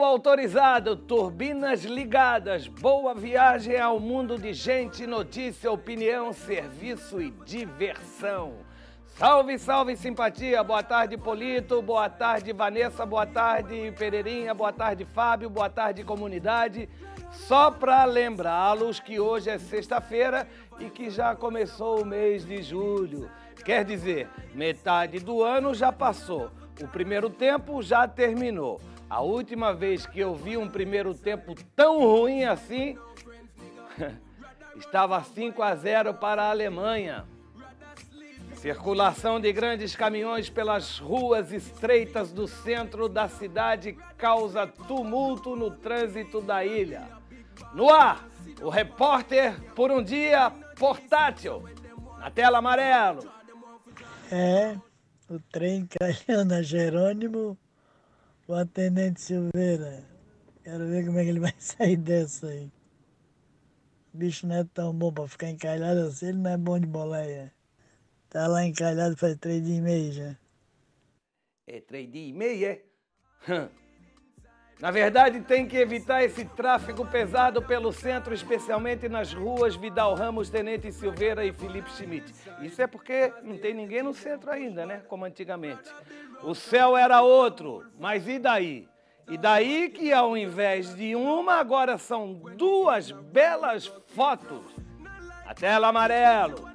autorizado, turbinas ligadas, boa viagem ao mundo de gente, notícia, opinião, serviço e diversão. Salve, salve, simpatia, boa tarde, Polito, boa tarde, Vanessa, boa tarde, Pereirinha, boa tarde, Fábio, boa tarde, comunidade. Só para lembrá-los que hoje é sexta-feira e que já começou o mês de julho. Quer dizer, metade do ano já passou, o primeiro tempo já terminou. A última vez que eu vi um primeiro tempo tão ruim assim, estava 5-0 para a Alemanha. Circulação de grandes caminhões pelas ruas estreitas do centro da cidade causa tumulto no trânsito da ilha. No ar, o repórter por um dia portátil. Na tela amarelo. O trem caiu na Jerônimo, o atendente Silveira. Quero ver como é que ele vai sair dessa aí. O bicho não é tão bom para ficar encalhado assim, ele não é bom de boleia. Tá lá encalhado faz 3 dias e meio já. É 3 dias e meio, é? Na verdade, tem que evitar esse tráfego pesado pelo centro, especialmente nas ruas Vidal Ramos, Tenente Silveira e Felipe Schmidt. Isso é porque não tem ninguém no centro ainda, né? Como antigamente. O céu era outro, mas e daí? E daí que ao invés de uma, agora são 2 belas fotos. A tela amarelo.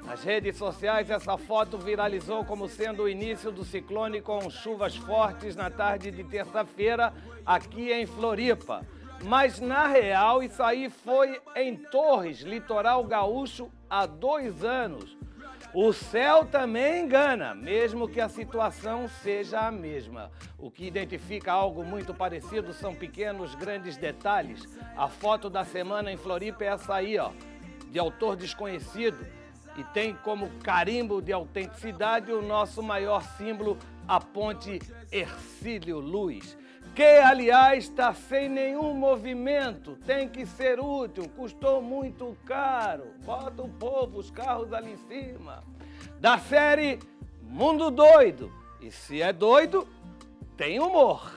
Nas redes sociais, essa foto viralizou como sendo o início do ciclone com chuvas fortes na tarde de terça-feira aqui em Floripa. Mas, na real, isso aí foi em Torres, litoral gaúcho, há 2 anos. O céu também engana, mesmo que a situação seja a mesma. O que identifica algo muito parecido são pequenos, grandes detalhes. A foto da semana em Floripa é essa aí, ó, de autor desconhecido. E tem como carimbo de autenticidade o nosso maior símbolo, a ponte Hercílio Luz, que, aliás, está sem nenhum movimento, tem que ser útil, custou muito caro. Bota o povo, os carros ali em cima. Da série Mundo Doido. E se é doido, tem humor.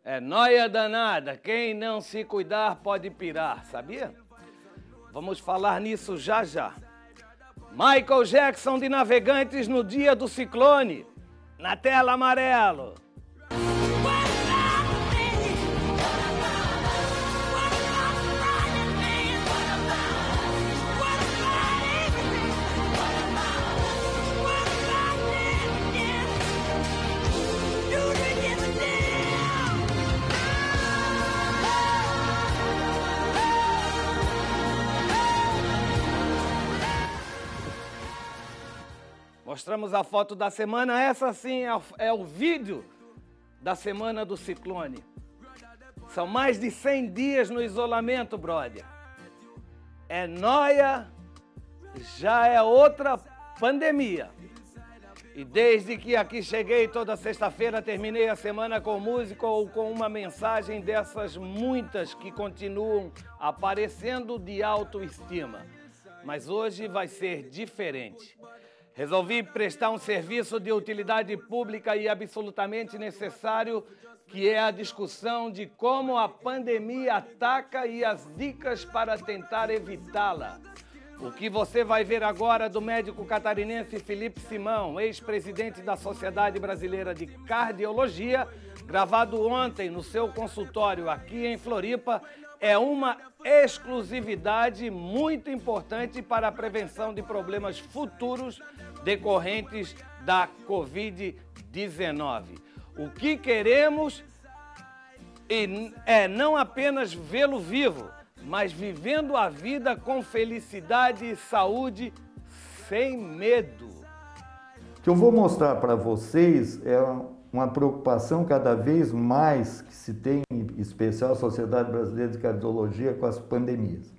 É nóia danada, quem não se cuidar pode pirar, sabia? Vamos falar nisso já já. Michael Jackson de Navegantes no dia do ciclone, na tela amarelo. Mostramos a foto da semana, essa sim é o vídeo da semana do ciclone. São mais de 100 dias no isolamento, brother. É nóia, já é outra pandemia. E desde que aqui cheguei toda sexta-feira, terminei a semana com música ou com uma mensagem dessas muitas que continuam aparecendo de autoestima. Mas hoje vai ser diferente. Resolvi prestar um serviço de utilidade pública e absolutamente necessário, que é a discussão de como a pandemia ataca e as dicas para tentar evitá-la. O que você vai ver agora do médico catarinense Felipe Simão, ex-presidente da Sociedade Brasileira de Cardiologia, gravado ontem no seu consultório aqui em Floripa, é uma exclusividade muito importante para a prevenção de problemas futuros decorrentes da Covid-19. O que queremos é não apenas vê-lo vivo, mas vivendo a vida com felicidade e saúde, sem medo. que eu vou mostrar para vocês é uma preocupação cada vez mais que se tem, em especial a Sociedade Brasileira de Cardiologia, com as pandemias.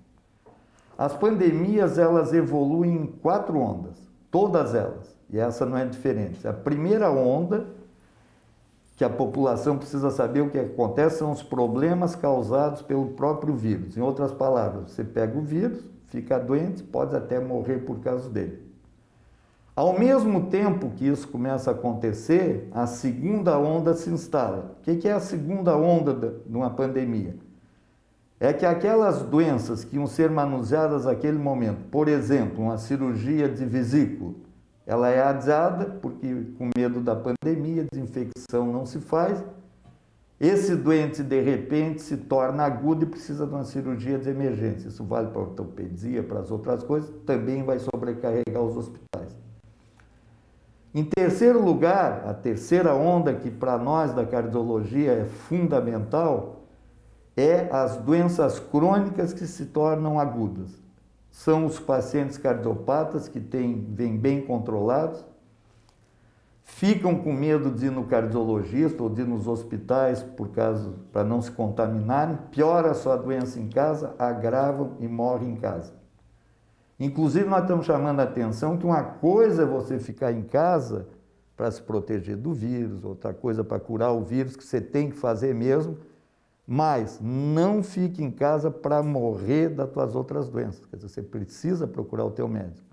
As pandemias, elas evoluem em 4 ondas, todas elas, e essa não é diferente. A primeira onda, que a população precisa saber o que acontece, são os problemas causados pelo próprio vírus. Em outras palavras, você pega o vírus, fica doente, pode até morrer por causa dele. Ao mesmo tempo que isso começa a acontecer, a segunda onda se instala. O que é a segunda onda de uma pandemia? É que aquelas doenças que iam ser manuseadas naquele momento, por exemplo, uma cirurgia de vesícula, ela é adiada porque com medo da pandemia, desinfecção não se faz. Esse doente, de repente, se torna agudo e precisa de uma cirurgia de emergência. Isso vale para a ortopedia, para as outras coisas, também vai sobrecarregar os hospitais. Em terceiro lugar, a terceira onda, que para nós da cardiologia é fundamental, é as doenças crônicas que se tornam agudas. São os pacientes cardiopatas que vêm bem controlados, ficam com medo de ir no cardiologista ou de ir nos hospitais para não se contaminarem, piora a sua doença em casa, agravam e morrem em casa. Inclusive, nós estamos chamando a atenção que uma coisa é você ficar em casa para se proteger do vírus, outra coisa para curar o vírus, que você tem que fazer mesmo, mas não fique em casa para morrer das tuas outras doenças. Quer dizer, você precisa procurar o teu médico.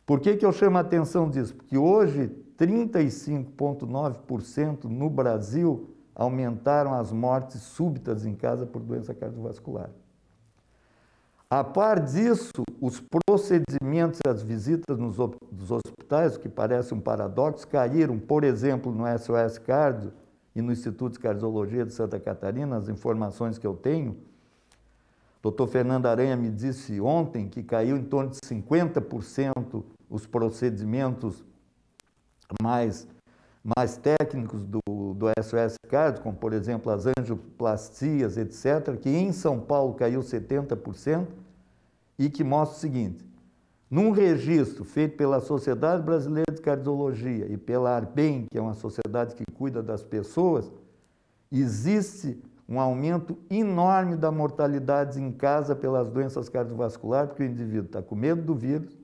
Por que eu chamo a atenção disso? Porque hoje, 35,9% no Brasil aumentaram as mortes súbitas em casa por doença cardiovascular. A par disso, os procedimentos e as visitas nos hospitais, o que parece um paradoxo, caíram, por exemplo, no SOS Cardio e no Instituto de Cardiologia de Santa Catarina, as informações que eu tenho. O Dr. Fernando Aranha me disse ontem que caiu em torno de 50% os procedimentos mais técnicos do SOS Cardio, como, por exemplo, as angioplastias, etc., que em São Paulo caiu 70%, e que mostra o seguinte: num registro feito pela Sociedade Brasileira de Cardiologia e pela ARBEM, que é uma sociedade que cuida das pessoas, existe um aumento enorme da mortalidade em casa pelas doenças cardiovasculares, porque o indivíduo está com medo do vírus,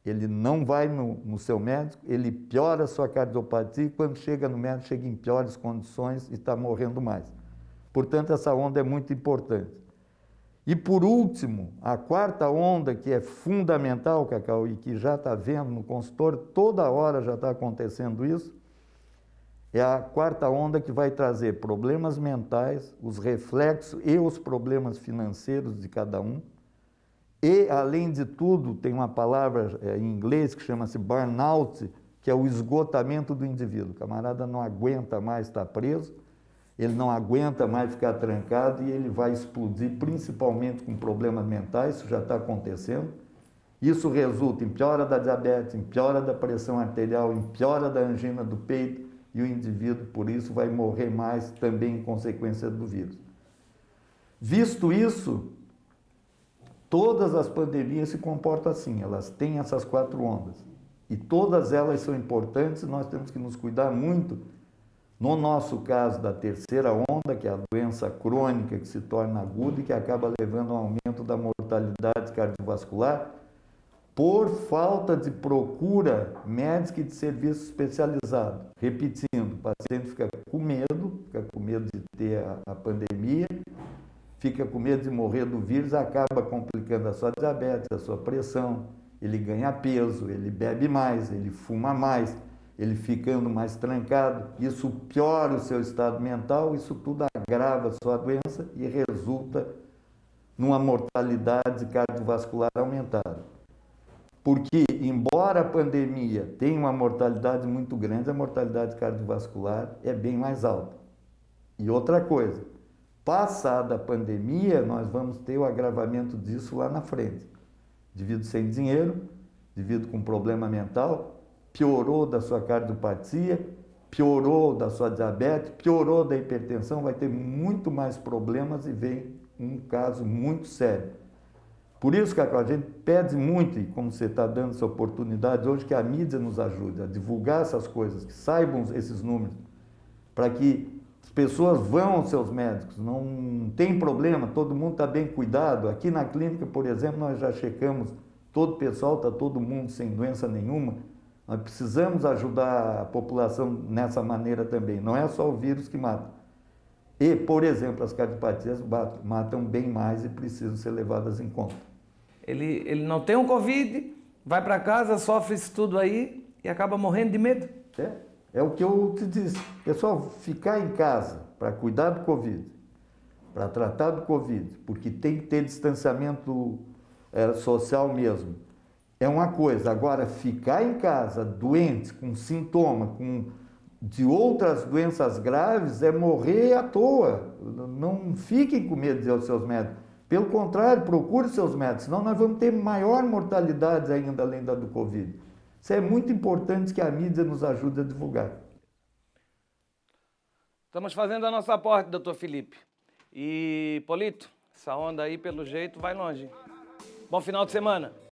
ele não vai no seu médico, ele piora a sua cardiopatia e quando chega no médico, chega em piores condições e está morrendo mais. Portanto, essa onda é muito importante. E por último, a quarta onda, que é fundamental, Cacau, e que já está vendo no consultório, toda hora já está acontecendo isso, é a quarta onda que vai trazer problemas mentais, os reflexos e os problemas financeiros de cada um. E, além de tudo, tem uma palavra em inglês que chama-se burnout, que é o esgotamento do indivíduo. O camarada não aguenta mais estar preso, ele não aguenta mais ficar trancado e ele vai explodir, principalmente com problemas mentais, isso já está acontecendo. Isso resulta em piora da diabetes, em piora da pressão arterial, em piora da angina do peito e o indivíduo, por isso, vai morrer mais também em consequência do vírus. Visto isso, todas as pandemias se comportam assim, elas têm essas 4 ondas. E todas elas são importantes, nós temos que nos cuidar muito. No nosso caso, da terceira onda, que é a doença crônica que se torna aguda e que acaba levando a um aumento da mortalidade cardiovascular, por falta de procura médica e de serviço especializado. Repetindo, o paciente fica com medo de ter a pandemia, fica com medo de morrer do vírus, acaba complicando a sua diabetes, a sua pressão, ele ganha peso, ele bebe mais, ele fuma mais, ele ficando mais trancado, isso piora o seu estado mental, isso tudo agrava a sua doença e resulta numa mortalidade cardiovascular aumentada. Porque, embora a pandemia tenha uma mortalidade muito grande, a mortalidade cardiovascular é bem mais alta. E outra coisa, passada a pandemia, nós vamos ter o agravamento disso lá na frente. Indivíduo sem dinheiro, indivíduo com problema mental, piorou da sua cardiopatia, piorou da sua diabetes, piorou da hipertensão, vai ter muito mais problemas e vem um caso muito sério. Por isso, Cacau, a gente pede muito, e como você está dando essa oportunidade hoje, que a mídia nos ajude a divulgar essas coisas, que saibam esses números, para que as pessoas vão aos seus médicos. Não tem problema, todo mundo está bem cuidado. Aqui na clínica, por exemplo, nós já checamos todo o pessoal, está todo mundo sem doença nenhuma. Nós precisamos ajudar a população nessa maneira também. Não é só o vírus que mata. E, por exemplo, as cardiopatias matam bem mais e precisam ser levadas em conta. Ele não tem um Covid, vai para casa, sofre isso tudo aí e acaba morrendo de medo. É o que eu te disse. Pessoal, ficar em casa para cuidar do Covid, para tratar do Covid, porque tem que ter distanciamento social mesmo, é uma coisa. Agora, ficar em casa doente, com sintoma, de outras doenças graves, é morrer à toa. Não fiquem com medo de ir aos seus médicos. Pelo contrário, procure seus médicos, senão nós vamos ter maior mortalidade ainda além da do Covid. Isso é muito importante que a mídia nos ajude a divulgar. Estamos fazendo a nossa parte, doutor Felipe. E, Polito, essa onda aí, pelo jeito, vai longe. Bom final de semana.